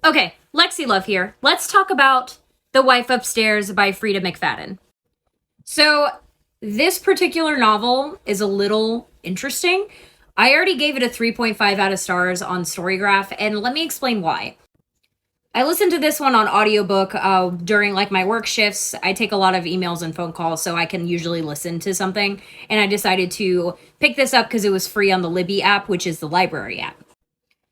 Okay, Lexi Love here. Let's talk about The Wife Upstairs by Freida McFadden. So, this particular novel is a little interesting. I already gave it a 3.5 out of stars on Storygraph, and let me explain why. I listened to this one on audiobook during like my work shifts. I take a lot of emails and phone calls, so I can usually listen to something. And I decided to pick this up because it was free on the Libby app, which is the library app.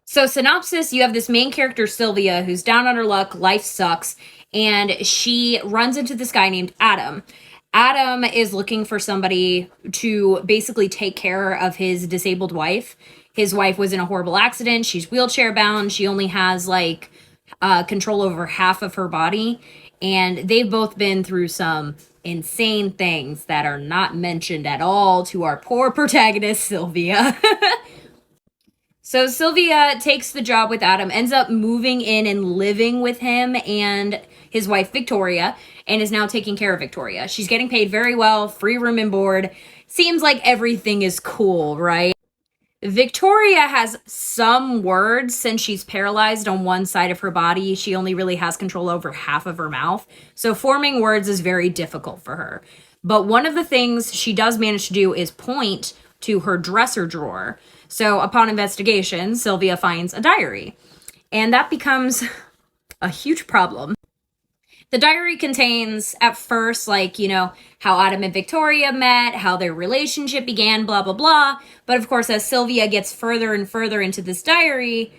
So, synopsis, you have this main character, Sylvia, who's down on her luck, life sucks, and she runs into this guy named Adam. Adam is looking for somebody to basically take care of his disabled wife. His wife was in a horrible accident. She's wheelchair bound. She only has control over half of her body. And they've both been through some insane things that are not mentioned at all to our poor protagonist, Sylvia. So Sylvia takes the job with Adam, ends up moving in and living with him and his wife, Victoria, and is now taking care of Victoria. She's getting paid very well, free room and board. Seems like everything is cool, right? Victoria has some words since she's paralyzed on one side of her body. She only really has control over half of her mouth. So forming words is very difficult for her. But one of the things she does manage to do is point to her dresser drawer. So upon investigation, Sylvia finds a diary. And that becomes a huge problem. The diary contains, at first, how Adam and Victoria met, how their relationship began, blah, blah, blah. But of course, as Sylvia gets further and further into this diary,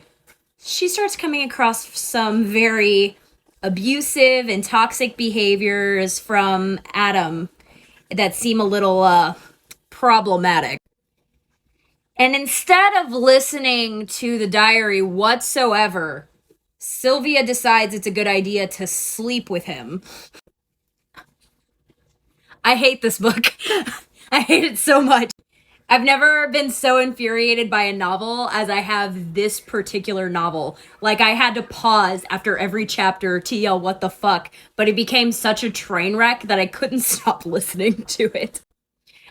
she starts coming across some very abusive and toxic behaviors from Adam that seem a little problematic. And instead of listening to the diary whatsoever, Sylvia decides it's a good idea to sleep with him. I hate this book. I hate it so much. I've never been so infuriated by a novel as I have this particular novel. Like, I had to pause after every chapter to yell, "What the fuck?" But it became such a train wreck that I couldn't stop listening to it.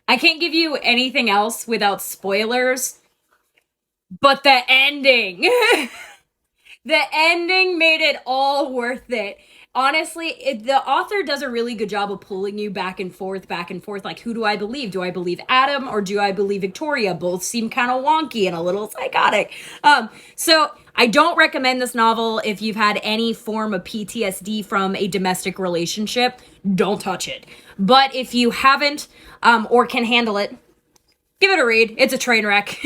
I can't give you anything else without spoilers, but the ending. The ending made it all worth it. Honestly, the author does a really good job of pulling you back and forth. Like, who do I believe? Do I believe Adam or do I believe Victoria? Both seem kind of wonky and a little psychotic. So I don't recommend this novel if you've had any form of PTSD from a domestic relationship. Don't touch it. But if you haven't or can handle it, give it a read. It's a train wreck.